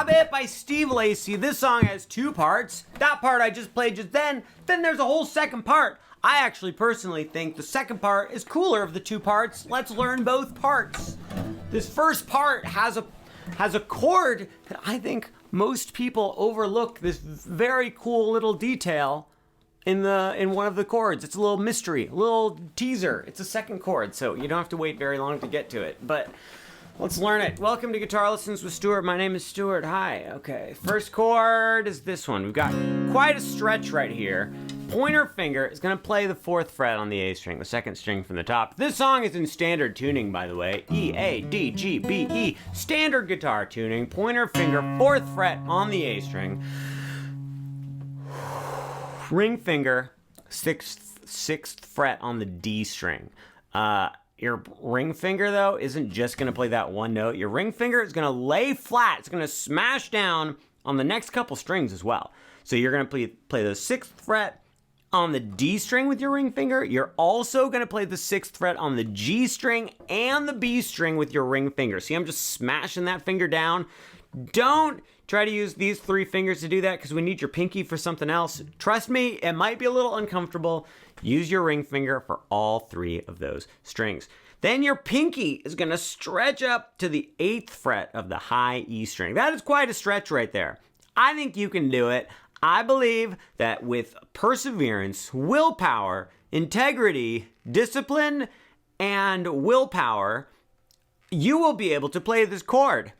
Habit by Steve Lacy. This song has two parts. That part I just played just then there's a whole second part. I actually personally think the second part is cooler of the two parts. Let's learn both parts. This first part has a chord that I think most people overlook, this very cool little detail in one of the chords. It's a little mystery, a little teaser. It's a second chord, so you don't have to wait very long to get to it. But let's learn it. Welcome to Guitar Lessons with Stuart. My name is Stuart. Hi. Okay, first chord is this one. We've got quite a stretch right here. Pointer finger is going to play the 4th fret on the A string, the 2nd string from the top. This song is in standard tuning, by the way. E, A, D, G, B, E. Standard guitar tuning. Pointer finger, 4th fret on the A string. Ring finger, 6th fret on the D string. Your ring finger, though, isn't just going to play that one note. Your ring finger is going to lay flat. It's going to smash down on the next couple strings as well. So you're going to play the 6th fret on the D string with your ring finger. You're also going to play the 6th fret on the G string and the B string with your ring finger. See, I'm just smashing that finger down. Don't try to use these 3 fingers to do that because we need your pinky for something else. Trust me, it might be a little uncomfortable. Use your ring finger for all 3 of those strings. Then your pinky is going to stretch up to the 8th fret of the high E string. That is quite a stretch right there. I think you can do it. I believe that with perseverance, willpower, integrity, discipline, and willpower, you will be able to play this chord.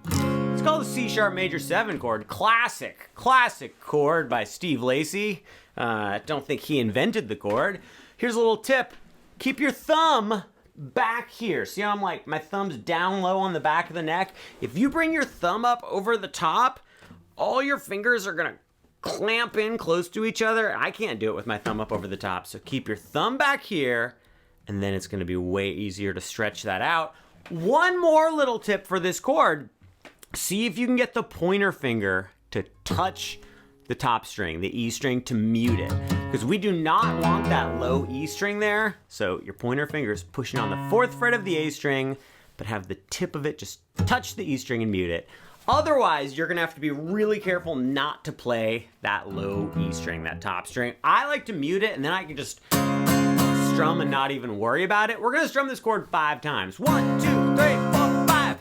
It's called the C sharp major 7 chord. Classic chord by Steve Lacy. Don't think he invented the chord. Here's a little tip. Keep your thumb back here. See how I'm like, my thumb's down low on the back of the neck? If you bring your thumb up over the top, all your fingers are gonna clamp in close to each other. I can't do it with my thumb up over the top. So keep your thumb back here, and then it's gonna be way easier to stretch that out. One more little tip for this chord. See if you can get the pointer finger to touch the top string, the E string, to mute it. Because we do not want that low E string there. So your pointer finger is pushing on the 4th fret of the A string, but have the tip of it just touch the E string and mute it. Otherwise, you're gonna have to be really careful not to play that low E string, that top string. I like to mute it, and then I can just strum and not even worry about it. We're gonna strum this chord 5 times. 1, 2, 3, 4, 5.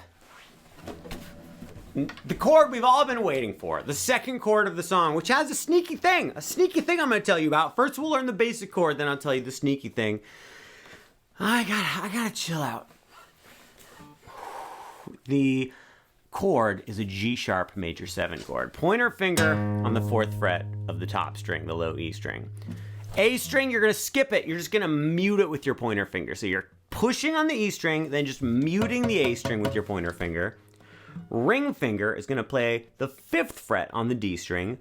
The chord we've all been waiting for, the second chord of the song, which has a sneaky thing I'm gonna tell you about. First, we'll learn the basic chord, then I'll tell you the sneaky thing. I gotta chill out. The chord is a G sharp major 7 chord. Pointer finger on the 4th fret of the top string, the low E string. A string, you're gonna skip it. You're just gonna mute it with your pointer finger. So you're pushing on the E string, then just muting the A string with your pointer finger. Ring finger is gonna play the 5th fret on the D string.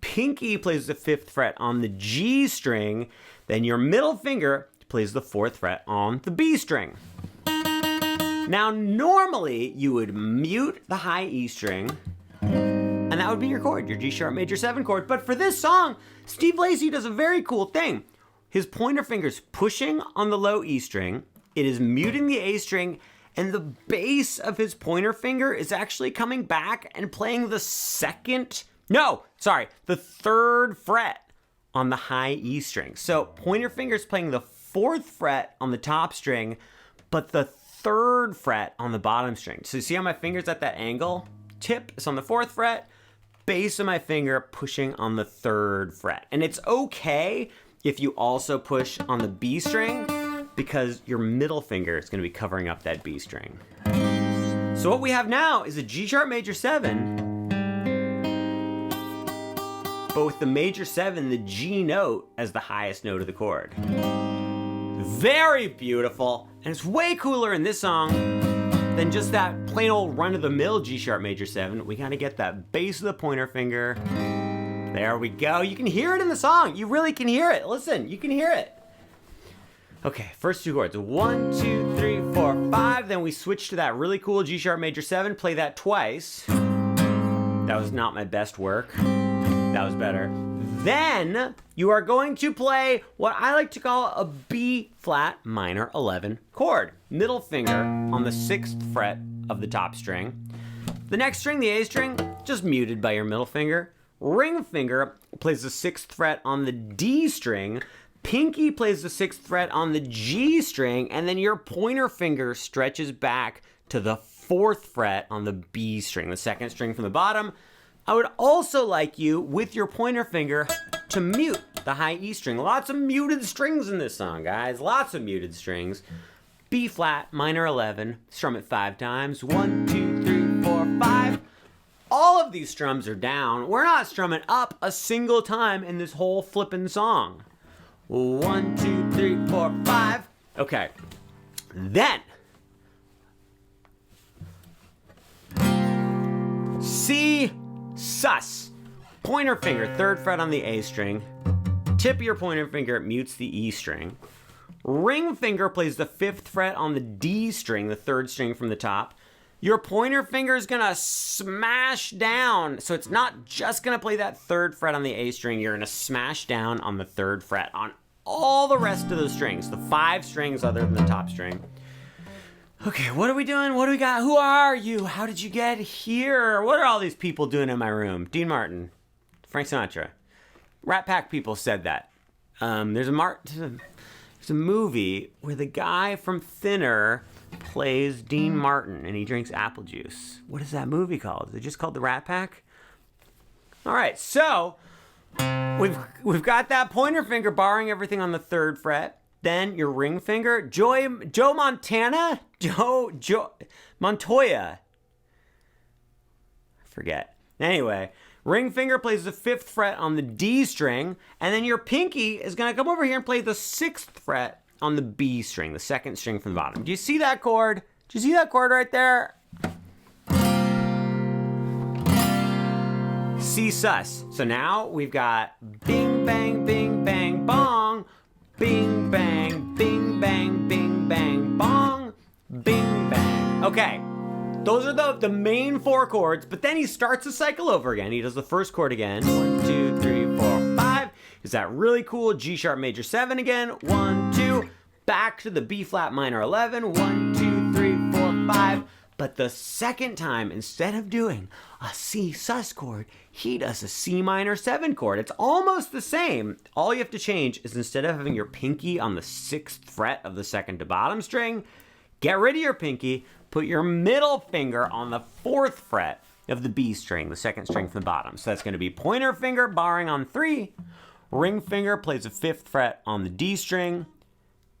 Pinky plays the 5th fret on the G string. Then your middle finger plays the 4th fret on the B string. Now, normally, you would mute the high E string, and that would be your chord, your G sharp major 7 chord. But for this song, Steve Lacy does a very cool thing. His pointer finger's pushing on the low E string, it is muting the A string, and the base of his pointer finger is actually coming back and playing the 3rd fret on the high E string. So pointer finger's playing the 4th fret on the top string, but the 3rd fret on the bottom string. So you see how my finger's at that angle? Tip is on the 4th fret, base of my finger pushing on the 3rd fret. And it's okay if you also push on the B string because your middle finger is gonna be covering up that B string. So what we have now is a G sharp major 7, but with the major 7, the G note as the highest note of the chord. Very beautiful, and it's way cooler in this song than just that plain old run-of-the-mill G sharp major 7. We gotta get that base of the pointer finger. There we go. You can hear it in the song. You really can hear it. Listen, you can hear it. Okay, first 2 chords. 1, 2, 3, 4, 5. Then we switch to that really cool G sharp major 7. Play that twice. That was not my best work. That was better. Then you are going to play what I like to call a B flat minor 11 chord. Middle finger on the 6th fret of the top string. The next string, the A string, just muted by your middle finger. Ring finger plays the 6th fret on the D string. Pinky plays the 6th fret on the G string, and then your pointer finger stretches back to the 4th fret on the B string, the 2nd string from the bottom. I would also like you, with your pointer finger, to mute the high E string. Lots of muted strings in this song, guys. Lots of muted strings. B flat, minor 11, strum it 5 times. 1, 2, 3, 4, 5. All of these strums are down. We're not strumming up a single time in this whole flippin' song. 1, 2, 3, 4, 5. Okay. Then C sus. Pointer finger, 3rd fret on the A string. Tip of your pointer finger, it mutes the E string. Ring finger plays the 5th fret on the D string, the 3rd string from the top. Your pointer finger is gonna smash down. So it's not just gonna play that 3rd fret on the A string, you're gonna smash down on the 3rd fret on all the rest of those strings, the 5 strings other than the top string. Okay, what are we doing? What do we got? Who are you? How did you get here? What are all these people doing in my room? Dean Martin, Frank Sinatra. Rat Pack people said that. There's a movie where the guy from Thinner plays Dean Martin and he drinks apple juice. What is that movie called? Is it just called The Rat Pack? All right, so we've got that pointer finger barring everything on the 3rd fret. Then your ring finger, Joe Montoya. I forget. Anyway, ring finger plays the 5th fret on the D string, and then your pinky is gonna come over here and play the 6th fret on the B string, the 2nd string from the bottom. Do you see that chord? Do you see that chord right there? C sus. So now we've got bing, bang, bong, bing, bang, bong, bing, bang. Okay, those are the main 4 chords, but then he starts the cycle over again. He does the 1st chord again. 1, 2, 3, 4, 5. Is that really cool? G sharp major 7 again. 1, 2. Back to the B flat minor 11. 1, 2, 3, 4, 5. But the second time, instead of doing a C sus chord, he does a C minor 7 chord. It's almost the same. All you have to change is instead of having your pinky on the 6th fret of the 2nd to bottom string, get rid of your pinky, put your middle finger on the 4th fret of the B string, the 2nd string from the bottom. So that's going to be pointer finger barring on 3, ring finger plays the 5th fret on the D string,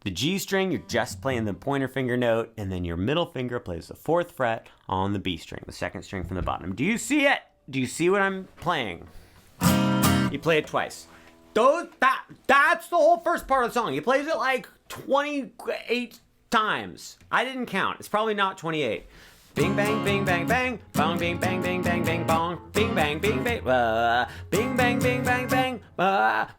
the G string, you're just playing the pointer finger note, and then your middle finger plays the 4th fret on the B string, the 2nd string from the bottom. Do you see it? Do you see what I'm playing? You play it twice. That's the whole first part of the song. He plays it like 28 times. I didn't count. It's probably not 28. Bing bang bing bang bang bong bing bang bing bang bang bong bing bang bing bang bing bang bing bang bang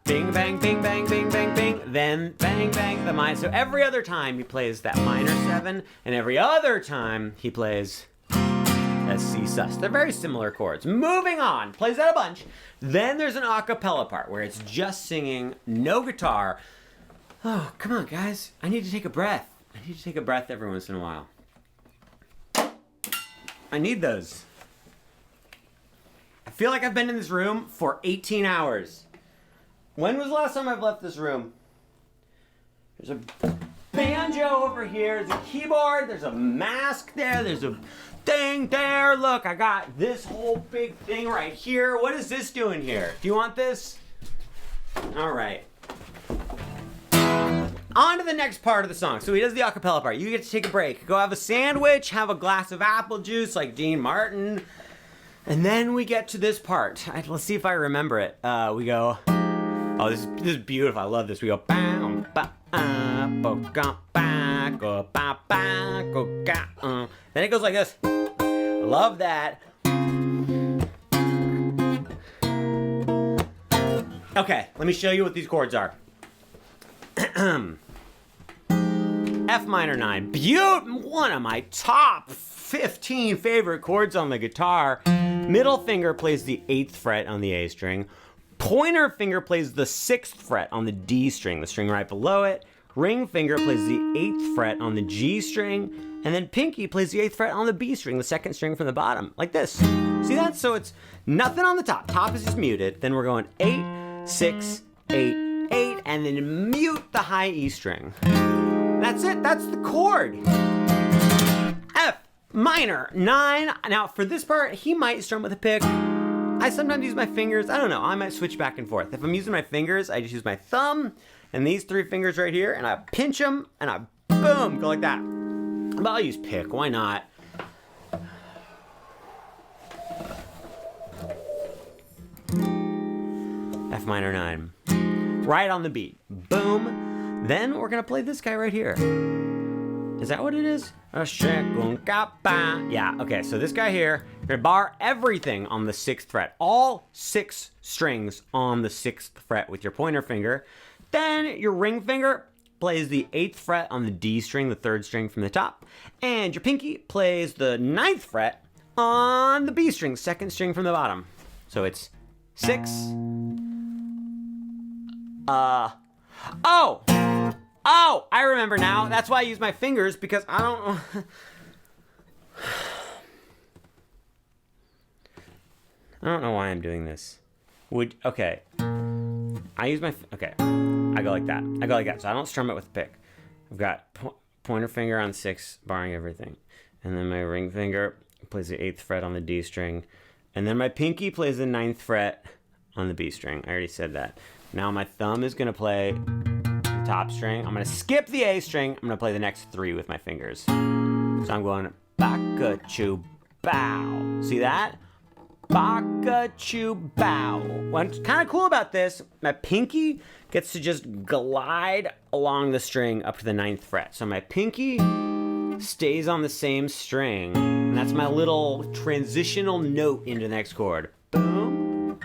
bing bang bing bang bing bang bing, then bang bang the minor. So every other time he plays that minor 7, and every other time he plays that C sus. They're very similar chords. Moving on, plays that a bunch. Then there's an a cappella part where it's just singing, no guitar. Oh, come on guys, I need to take a breath. I need to take a breath every once in a while. I need those. I feel like I've been in this room for 18 hours. When was the last time I've left this room? There's a banjo over here, there's a keyboard, there's a mask there, there's a thing there. Look, I got this whole big thing right here. What is this doing here? Do you want this? All right. On to the next part of the song. So he does the a cappella part. You get to take a break. Go have a sandwich, have a glass of apple juice like Dean Martin. And then we get to this part. Let's see if I remember it. We go, oh, this is beautiful. I love this. We go, bam, ba, bo, ga, ba, go, ba, ba, go, ga, Then it goes like this. I love that. Okay, let me show you what these chords are. F minor 9, one of my top 15 favorite chords on the guitar. Middle finger plays the 8th fret on the A string. Pointer finger plays the 6th fret on the D string, the string right below it. Ring finger plays the 8th fret on the G string. And then pinky plays the 8th fret on the B string, the 2nd string from the bottom, like this. See that? So it's nothing on the top. Top is just muted. Then we're going 8, 6, 8, 8, and then mute the high E string. That's it. That's the chord. F minor 9. Now for this part, he might strum with a pick. I sometimes use my fingers. I don't know. I might switch back and forth. If I'm using my fingers, I just use my thumb and these 3 fingers right here, and I pinch them, and I boom, go like that. But I'll use pick. Why not? F minor 9. Right on the beat. Boom. Then we're going to play this guy right here. Is that what it is? Yeah, okay, so this guy here, you're going to bar everything on the 6th fret. All 6 strings on the 6th fret with your pointer finger. Then your ring finger plays the 8th fret on the D string, the 3rd string from the top. And your pinky plays the 9th fret on the B string, 2nd string from the bottom. So it's 6. Oh, I remember now. That's why I use my fingers, because I don't... I don't know why I'm doing this. Okay. I use my... Okay. I go like that. So I don't strum it with a pick. I've got pointer finger on 6, barring everything. And then my ring finger plays the 8th fret on the D string. And then my pinky plays the 9th fret on the B string. I already said that. Now my thumb is going to play the top string. I'm going to skip the A string. I'm going to play the next 3 with my fingers. So I'm going baka-choo bow. See that? Baka-choo bow. What's kind of cool about this, my pinky gets to just glide along the string up to the 9th fret. So my pinky stays on the same string, and that's my little transitional note into the next chord. Boom,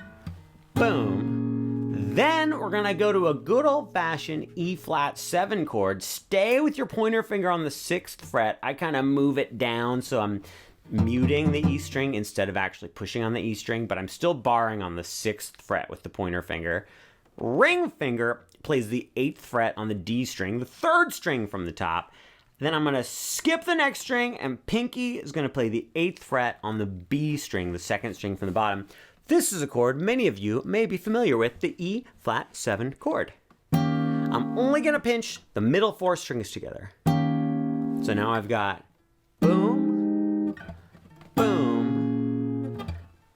boom. Then we're gonna go to a good old-fashioned E flat 7 chord. Stay with your pointer finger on the 6th fret. I kind of move it down so I'm muting the E string instead of actually pushing on the E string, but I'm still barring on the 6th fret with the pointer finger. Ring finger plays the 8th fret on the D string, the 3rd string from the top. Then I'm gonna skip the next string, and pinky is gonna play the 8th fret on the B string, the 2nd string from the bottom. This is a chord many of you may be familiar with, the E flat 7 chord. I'm only gonna pinch the middle 4 strings together. So now I've got boom, boom,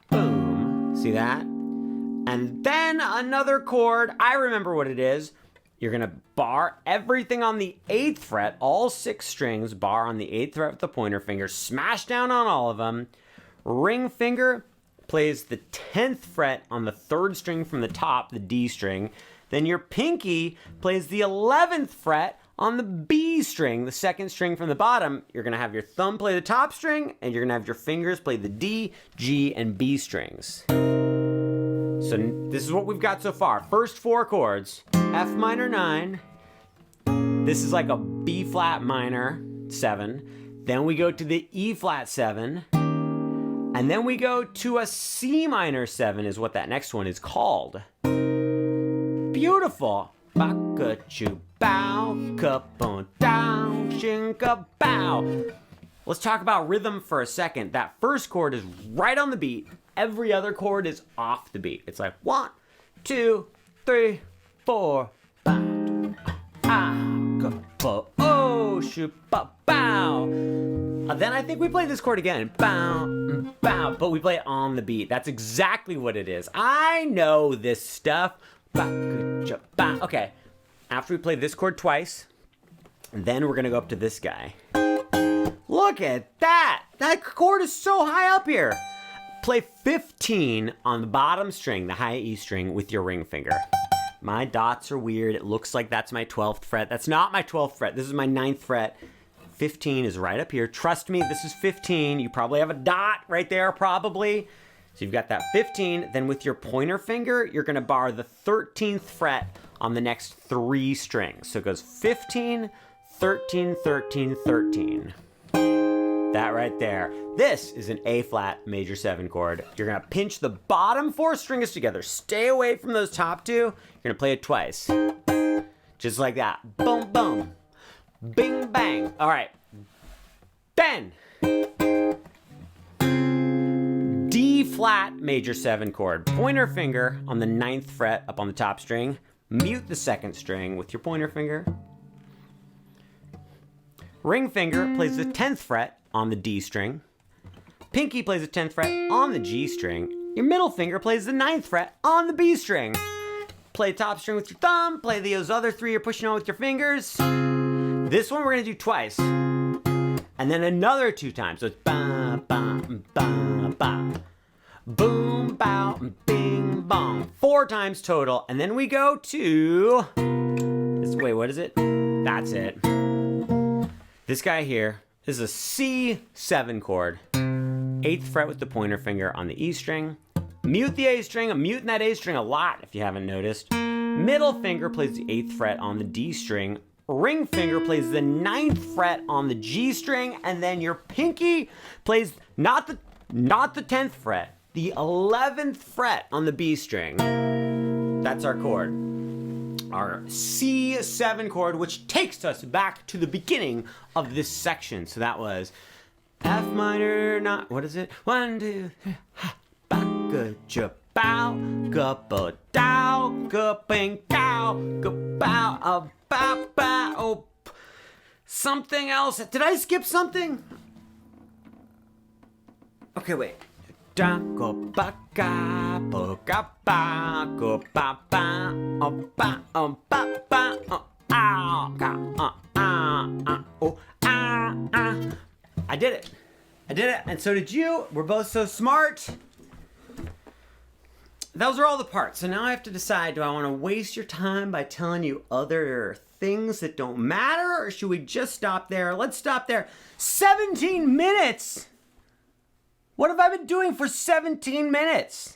boom. See that? And then another chord, I remember what it is. You're gonna bar everything on the 8th fret, all 6 strings, bar on the 8th fret with the pointer finger, smash down on all of them. Ring finger plays the 10th fret on the 3rd string from the top, the D string. Then your pinky plays the 11th fret on the B string, the 2nd string from the bottom. You're gonna have your thumb play the top string, and you're gonna have your fingers play the D, G, and B strings. So this is what we've got so far. First 4 chords, F minor 9. This is like a B flat minor 7. Then we go to the E flat 7. And then we go to a C minor 7 is what that next one is called. Beautiful. Baka-choo bow, kapon down, shinka bow. Let's talk about rhythm for a second. That first chord is right on the beat. Every other chord is off the beat. It's like 1, 2, 3, 4. Bow, kapo, oh, shoot, bow. Then I think we play this chord again. Bow, bow, but we play it on the beat. That's exactly what it is. I know this stuff. Okay, after we play this chord twice, then we're gonna go up to this guy. Look at that! That chord is so high up here. Play 15 on the bottom string, the high E string, with your ring finger. My dots are weird. It looks like that's my 12th fret. That's not my 12th fret. This is my 9th fret. 15 is right up here. Trust me, this is 15. You probably have a dot right there, probably. So you've got that 15. Then with your pointer finger, you're gonna bar the 13th fret on the next 3 strings. So it goes 15, 13, 13, 13. That right there. This is an A flat major 7 chord. You're gonna pinch the bottom 4 strings together. Stay away from those top 2. You're gonna play it twice. Just like that. Boom, boom. Bing, bang. All right. Then, D flat major 7 chord. Pointer finger on the 9th fret up on the top string. Mute the 2nd string with your pointer finger. Ring finger plays the 10th fret on the D string. Pinky plays the 10th fret on the G string. Your middle finger plays the 9th fret on the B string. Play top string with your thumb. Play those other 3 you're pushing on with your fingers. This one we're going to do twice. And then another 2 times. So it's ba, ba, ba, ba. Boom, bow, bing, bong. 4 times total. And then we go to... Wait, what is it? That's it. This guy here is a C7 chord. 8th fret with the pointer finger on the E string. Mute the A string. I'm muting that A string a lot if you haven't noticed. Middle finger plays the 8th fret on the D string. Ring finger plays the 9th fret on the G string. And then your pinky plays not the 10th fret, the 11th fret on the B string. That's our chord. Our C7 chord, which takes us back to the beginning of this section. So that was F minor, not, what is it? 1, 2, 3, ha, ba, ga, ja, bow, ga, ba, dow, ga, bing, gow, ga, bow, ba, ba, oh, something else. Did I skip something? Okay, wait. Da, go, ba, ga, ba, ga, ba, go, ba, ba, oh, ba, oh, ba, ba, oh, ah, ga, oh, ah. I did it. And so did you. We're both so smart. Those are all the parts. So now I have to decide, do I want to waste your time by telling you other things that don't matter, or should we just stop there? Let's stop there. 17 minutes! What have I been doing for 17 minutes?